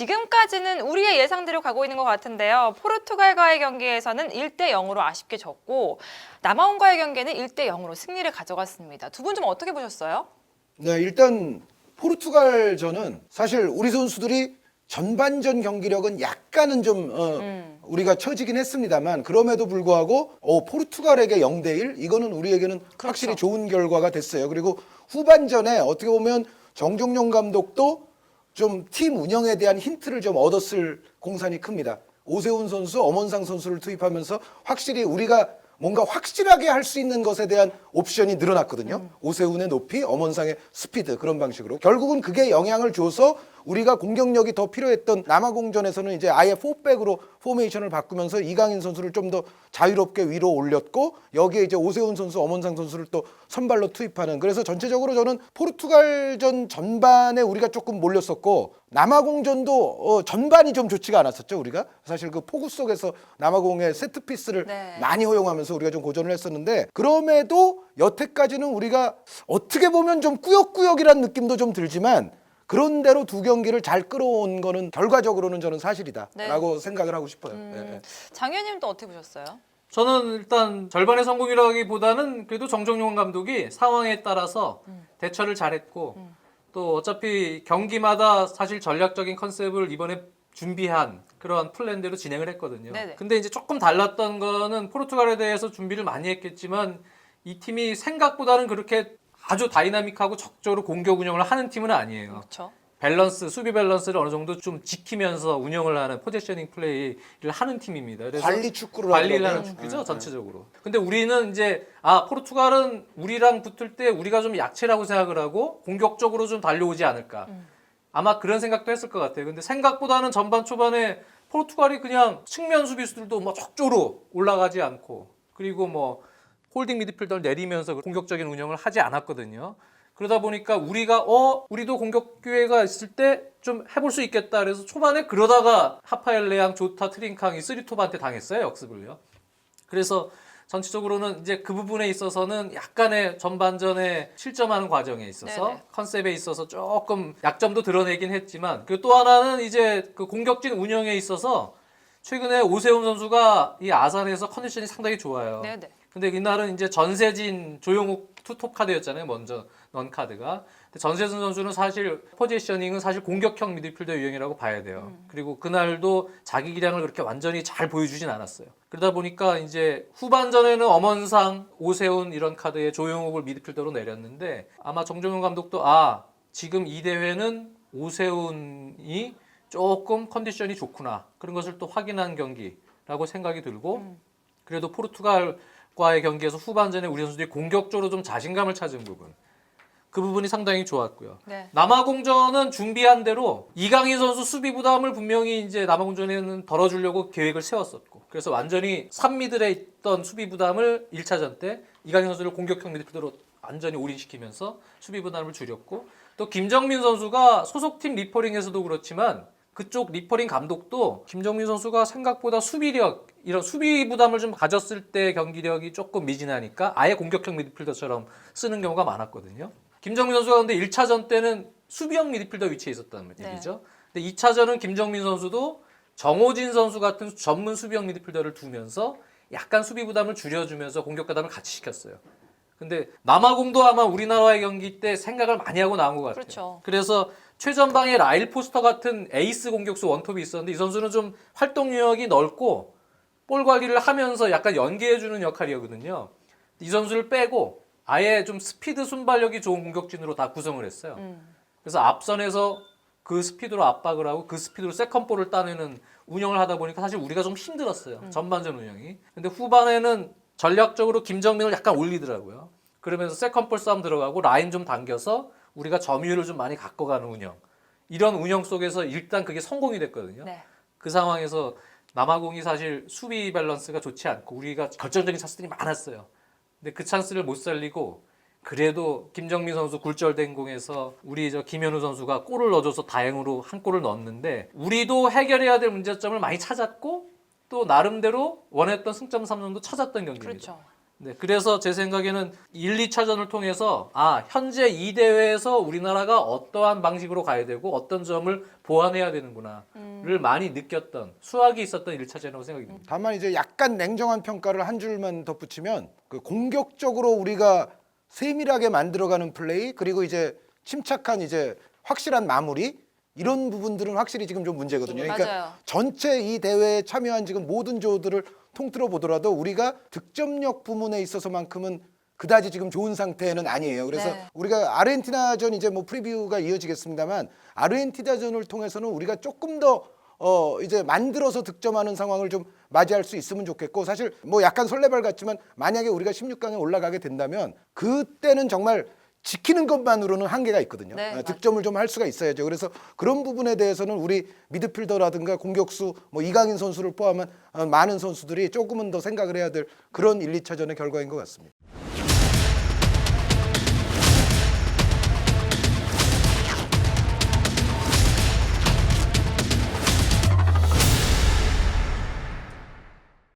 지금까지는 우리의 예상대로 가고 있는 것 같은데요. 포르투갈과의 경기에서는 1대0으로 아쉽게 졌고 남아공과의 경기는 1대0으로 승리를 가져갔습니다. 두 분 좀 어떻게 보셨어요? 네, 일단 포르투갈전은 사실 우리 선수들이 전반전 경기력은 약간은 좀 우리가 처지긴 했습니다만 그럼에도 불구하고 포르투갈에게 0대1 이거는 우리에게는 확실히 좋은 결과가 됐어요. 그리고 후반전에 어떻게 보면 정종용 감독도 좀 팀 운영에 대한 힌트를 좀 얻었을 공산이 큽니다. 오세훈 선수, 엄원상 선수를 투입하면서 확실히 우리가 뭔가 확실하게 할 수 있는 것에 대한 옵션이 늘어났거든요. 오세훈의 높이, 엄원상의 스피드 그런 방식으로. 결국은 그게 영향을 줘서 우리가 공격력이 더 필요했던 남아공전에서는 이제 아예 4백으로 포메이션을 바꾸면서 이강인 선수를 좀 더 자유롭게 위로 올렸고 여기에 이제 오세훈 선수, 엄원상 선수를 또 선발로 투입하는 그래서 전체적으로 저는 포르투갈전 전반에 우리가 조금 몰렸었고 남아공전도 전반이 좀 좋지가 않았었죠. 우리가 사실 그 폭우 속에서 남아공의 세트피스를 많이 허용하면서 우리가 좀 고전을 했었는데 그럼에도 여태까지는 우리가 어떻게 보면 좀 꾸역꾸역이라는 느낌도 좀 들지만 그런 대로 두 경기를 잘 끌어온 거는 결과적으로는 저는 사실이다라고 생각을 하고 싶어요. 장 의원님 또 어떻게 보셨어요? 저는 일단 절반의 성공이라기보다는 그래도 정종용 감독이 상황에 따라서 대처를 잘했고 또 어차피 경기마다 사실 전략적인 컨셉을 이번에 준비한 그런 플랜대로 진행을 했거든요. 네네. 근데 이제 조금 달랐던 거는 포르투갈에 대해서 준비를 많이 했겠지만 이 팀이 생각보다는 그렇게 아주 다이나믹하고 적극적으로 공격 운영을 하는 팀은 아니에요. 그렇죠. 밸런스, 수비 밸런스를 어느 정도 좀 지키면서 운영을 하는 포지셔닝 플레이를 하는 팀입니다. 그래서 관리 축구를 관리를 하더라고요. 하는 축구죠, 전체적으로. 근데 우리는 이제 포르투갈은 우리랑 붙을 때 우리가 좀 약체라고 생각을 하고 공격적으로 좀 달려오지 않을까. 아마 그런 생각도 했을 것 같아요. 근데 생각보다는 전반 초반에 포르투갈이 그냥 측면 수비수들도 뭐 적조로 올라가지 않고 그리고 뭐 홀딩 미드필더를 내리면서 공격적인 운영을 하지 않았거든요. 그러다 보니까 우리가 우리도 공격 기회가 있을 때 좀 해볼 수 있겠다. 그래서 초반에 그러다가 하파엘 레앙, 조타, 트링캉이 쓰리톱한테 당했어요. 역습을요. 그래서 전체적으로는 이제 그 부분에 있어서는 약간의 전반전에 실점하는 과정에 있어서 네네. 컨셉에 있어서 조금 약점도 드러내긴 했지만 그 또 하나는 이제 그 공격진 운영에 있어서 최근에 오세훈 선수가 이 아산에서 컨디션이 상당히 좋아요. 네네. 근데 이날은 이제 전세진, 조용욱 투톱 카드였잖아요. 먼저 넌 카드가. 근데 전세진 선수는 사실 포지셔닝은 사실 공격형 미드필더 유형이라고 봐야 돼요. 그리고 그날도 자기 기량을 그렇게 완전히 잘 보여주진 않았어요. 그러다 보니까 이제 후반전에는 엄원상, 오세훈 이런 카드에 조용욱을 미드필더로 내렸는데 아마 정종용 감독도 지금 이 대회는 오세훈이 조금 컨디션이 좋구나. 그런 것을 또 확인한 경기라고 생각이 들고 그래도 포르투갈과의 경기에서 후반전에 우리 선수들이 공격적으로 좀 자신감을 찾은 부분 그 부분이 상당히 좋았고요. 네. 남아공전은 준비한 대로 이강인 선수 수비 부담을 분명히 이제 남아공전에는 덜어주려고 계획을 세웠었고 그래서 완전히 3미들에 있던 수비 부담을 1차전 때 이강인 선수를 공격형 미드필더로 완전히 올인시키면서 수비 부담을 줄였고 또 김정민 선수가 소속팀 리퍼링에서도 그렇지만 그쪽 리퍼링 감독도 김정민 선수가 생각보다 수비력, 이런 수비 부담을 좀 가졌을 때 경기력이 조금 미진하니까 아예 공격형 미드필더처럼 쓰는 경우가 많았거든요. 김정민 선수가 근데 1차전 때는 수비형 미드필더 위치에 있었다는 얘기죠. 근데 2차전은 김정민 선수도 정호진 선수 같은 전문 수비형 미드필더를 두면서 약간 수비 부담을 줄여주면서 공격 가담을 같이 시켰어요. 근데 남아공도 아마 우리나라의 경기 때 생각을 많이 하고 나온 것 같아요. 그렇죠. 그래서 최전방에 라일 포스터 같은 에이스 공격수 원톱이 있었는데 이 선수는 좀 활동 유역이 넓고 볼 관리를 하면서 약간 연계해주는 역할이었거든요. 이 선수를 빼고 아예 좀 스피드 순발력이 좋은 공격진으로 다 구성을 했어요. 그래서 앞선에서 그 스피드로 압박을 하고 그 스피드로 세컨볼을 따내는 운영을 하다 보니까 사실 우리가 좀 힘들었어요. 전반전 운영이. 근데 후반에는 전략적으로 김정민을 약간 올리더라고요. 그러면서 세컨볼 싸움 들어가고 라인 좀 당겨서 우리가 점유율을 좀 많이 갖고 가는 운영. 이런 운영 속에서 일단 그게 성공이 됐거든요. 네. 그 상황에서 남아공이 사실 수비 밸런스가 좋지 않고 우리가 결정적인 찬스들이 많았어요. 근데 그 찬스를 못 살리고 그래도 김정민 선수 굴절된 공에서 우리 김현우 선수가 골을 넣어줘서 다행으로 한 골을 넣었는데 우리도 해결해야 될 문제점을 많이 찾았고 또 나름대로 원했던 승점 3점도 찾았던 경기입니다. 그렇죠. 네, 그래서 제 생각에는 1, 2차전을 통해서 현재 이 대회에서 우리나라가 어떠한 방식으로 가야 되고 어떤 점을 보완해야 되는구나를 많이 느꼈던 수학이 있었던 1차전이라고 생각이 듭니다. 다만 이제 약간 냉정한 평가를 한 줄만 덧붙이면 그 공격적으로 우리가 세밀하게 만들어가는 플레이 그리고 이제 침착한 이제 확실한 마무리 이런 부분들은 확실히 지금 좀 문제거든요. 그러니까 맞아요. 전체 이 대회에 참여한 지금 모든 조들을 통틀어 보더라도 우리가 득점력 부분에 있어서만큼은 그다지 지금 좋은 상태는 아니에요. 그래서 네. 우리가 아르헨티나전 이제 뭐 프리뷰가 이어지겠습니다만 아르헨티나전을 통해서는 우리가 조금 더 이제 만들어서 득점하는 상황을 좀 맞이할 수 있으면 좋겠고 사실 뭐 약간 설레발 같지만 만약에 우리가 16강에 올라가게 된다면 그때는 정말 지키는 것만으로는 한계가 있거든요. 네, 득점을 좀 할 수가 있어야죠. 그래서 그런 부분에 대해서는 우리 미드필더라든가 공격수 뭐 이강인 선수를 포함한 많은 선수들이 조금은 더 생각을 해야 될 그런 1, 2차전의 결과인 것 같습니다.